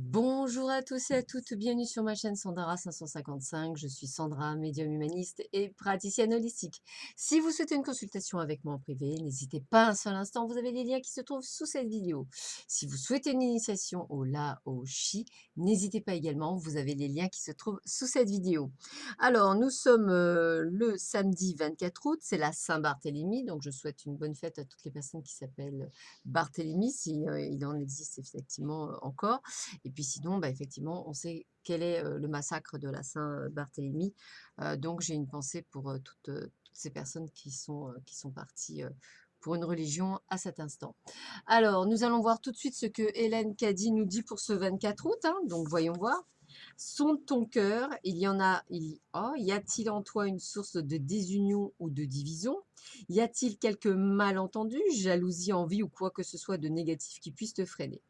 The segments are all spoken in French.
Bonjour à tous et à toutes, bienvenue sur ma chaîne Sandara 555. Je suis Sandra, médium humaniste et praticienne holistique. Si vous souhaitez une consultation avec moi en privé, n'hésitez pas un seul instant, vous avez les liens qui se trouvent sous cette vidéo. Si vous souhaitez une initiation au La, au Chi, n'hésitez pas également, vous avez les liens qui se trouvent sous cette vidéo. Alors, nous sommes le samedi 24 août, c'est la Saint-Barthélemy, donc je souhaite une bonne fête à toutes les personnes qui s'appellent Barthélemy, si il en existe effectivement encore. Et puis sinon, bah, effectivement, on sait quel est, le massacre de la Saint-Barthélemy, donc j'ai une pensée pour, toutes ces personnes qui sont parties, pour une religion à cet instant. Alors, nous allons voir tout de suite ce que Hélène Cady nous dit pour ce 24 août, hein, donc voyons voir. Sonde ton cœur, il y en a, y a-t-il en toi une source de désunion ou de division? Y a-t-il quelques malentendus, jalousie, envie ou quoi que ce soit de négatif qui puisse te freiner?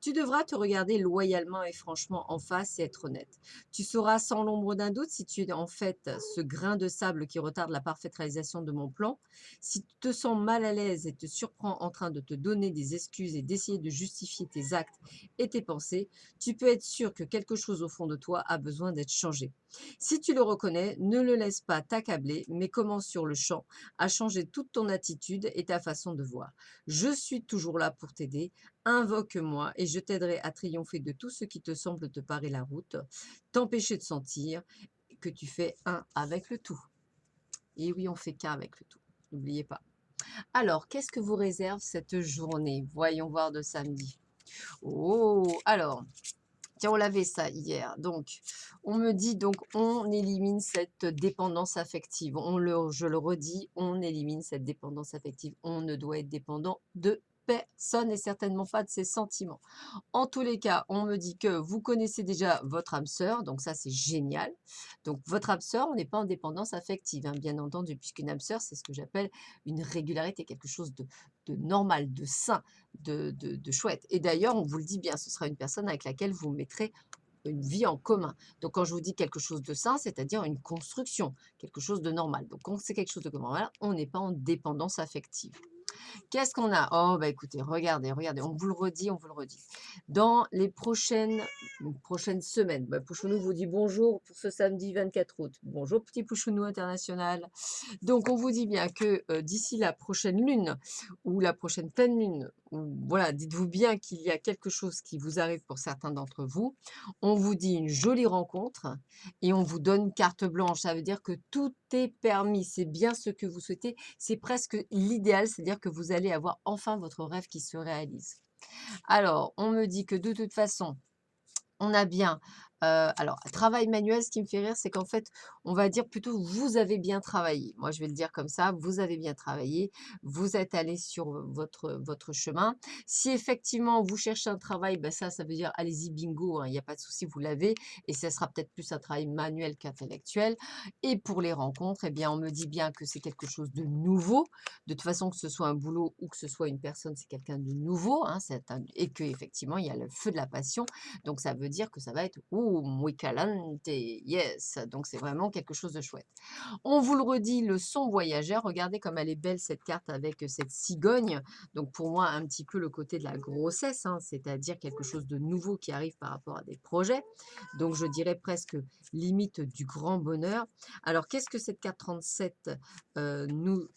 Tu devras te regarder loyalement et franchement en face et être honnête. Tu sauras sans l'ombre d'un doute si tu es en fait ce grain de sable qui retarde la parfaite réalisation de mon plan. Si tu te sens mal à l'aise et te surprends en train de te donner des excuses et d'essayer de justifier tes actes et tes pensées, tu peux être sûr que quelque chose au fond de toi a besoin d'être changé. Si tu le reconnais, ne le laisse pas t'accabler, mais commence sur le champ à changer toute ton attitude et ta façon de voir. Je suis toujours là pour t'aider. Invoque-moi et je t'aiderai à triompher de tout ce qui te semble te parer la route, t'empêcher de sentir que tu fais un avec le tout. Et oui, on fait qu'un avec le tout. N'oubliez pas. Alors, qu'est-ce que vous réserve cette journée? Voyons voir de samedi. Oh, alors, tiens, on l'avait ça hier. Donc, on me dit donc on élimine cette dépendance affective. Je le redis, on élimine cette dépendance affective. On ne doit être dépendant de personne et certainement pas de ses sentiments. En tous les cas, on me dit que vous connaissez déjà votre âme sœur, donc ça c'est génial. Donc votre âme sœur, on n'est pas en dépendance affective, hein, bien entendu, puisqu'une âme sœur, c'est ce que j'appelle une régularité, quelque chose de normal, de sain, de chouette. Et d'ailleurs, on vous le dit bien, ce sera une personne avec laquelle vous mettrez une vie en commun. Donc quand je vous dis quelque chose de sain, c'est-à-dire une construction, quelque chose de normal. Donc quand c'est quelque chose de normal, on n'est pas en dépendance affective. Qu'est-ce qu'on a? Oh, bah écoutez, regardez, regardez, on vous le redit, on vous le redit. Dans les prochaines semaines, bah, Pouchounou vous dit bonjour pour ce samedi 24 août. Bonjour, petit Pouchounou international. Donc, on vous dit bien que d'ici la prochaine lune ou la prochaine pleine lune, ou, voilà, dites-vous bien qu'il y a quelque chose qui vous arrive pour certains d'entre vous. On vous dit une jolie rencontre et on vous donne carte blanche. Ça veut dire que tout est permis. C'est bien ce que vous souhaitez. C'est presque l'idéal, c'est-à-dire que vous allez avoir enfin votre rêve qui se réalise. Alors, on me dit que de toute façon, on a bien, alors travail manuel, ce qui me fait rire, c'est qu'en fait, on va dire plutôt: «Vous avez bien travaillé». Moi, je vais le dire comme ça, vous avez bien travaillé, vous êtes allé sur, votre chemin. Si effectivement vous cherchez un travail, ben ça veut dire allez-y bingo, hein, il y a pas de souci, vous l'avez et ça sera peut-être plus un travail manuel qu'intellectuel et pour les rencontres, eh bien, on me dit bien que c'est quelque chose de nouveau. De toute façon, que ce soit un boulot ou que ce soit une personne, c'est quelqu'un de nouveau, hein, c'est un et qu'effectivement, il y a le feu de la passion donc ça veut dire que ça va être ouh, muy caliente, yes. Donc c'est vraiment quelque chose de chouette. On vous le redit, le son voyageur. Regardez comme elle est belle cette carte avec cette cigogne. Donc pour moi, un petit peu le côté de la grossesse, hein, c'est-à-dire quelque chose de nouveau qui arrive par rapport à des projets. Donc je dirais presque limite du grand bonheur. Alors qu'est-ce que cette carte 37 nous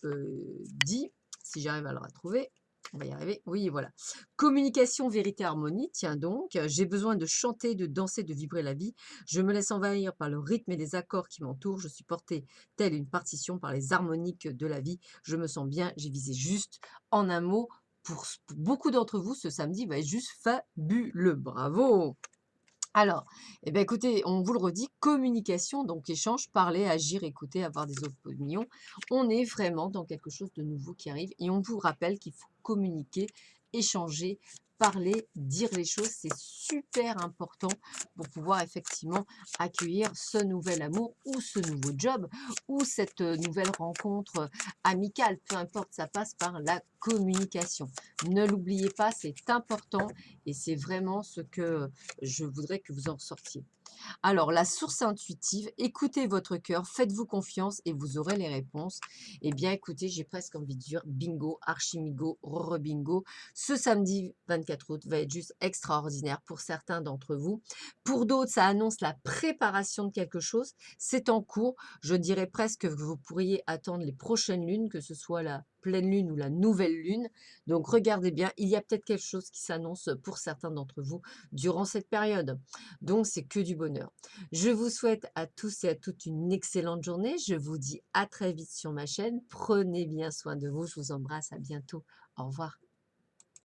dit? Si j'arrive à le retrouver. On va y arriver. Oui, voilà. Communication, vérité, harmonie. Tiens donc, j'ai besoin de chanter, de danser, de vibrer la vie. Je me laisse envahir par le rythme et les accords qui m'entourent. Je suis portée telle une partition par les harmoniques de la vie. Je me sens bien, j'ai visé juste. En un mot, pour beaucoup d'entre vous, ce samedi va être juste fabuleux. Bravo! Alors, eh bien, écoutez, on vous le redit, communication, donc échange, parler, agir, écouter, avoir des opinions. On est vraiment dans quelque chose de nouveau qui arrive et on vous rappelle qu'il faut communiquer, échanger, parler, dire les choses. C'est super important pour pouvoir effectivement accueillir ce nouvel amour ou ce nouveau job ou cette nouvelle rencontre amicale. Peu importe, ça passe par la communication. Ne l'oubliez pas, c'est important et c'est vraiment ce que je voudrais que vous en ressortiez. Alors, la source intuitive, écoutez votre cœur, faites-vous confiance et vous aurez les réponses. Eh bien, écoutez, j'ai presque envie de dire bingo, archimigo, bingo. Ce samedi 24 août va être juste extraordinaire pour certains d'entre vous. Pour d'autres, ça annonce la préparation de quelque chose. C'est en cours. Je dirais presque que vous pourriez attendre les prochaines lunes, que ce soit la pleine lune ou la nouvelle lune. Donc, regardez bien, il y a peut-être quelque chose qui s'annonce pour certains d'entre vous durant cette période. Donc, c'est que du bonheur. Je vous souhaite à tous et à toutes une excellente journée. Je vous dis à très vite sur ma chaîne. Prenez bien soin de vous. Je vous embrasse. À bientôt. Au revoir.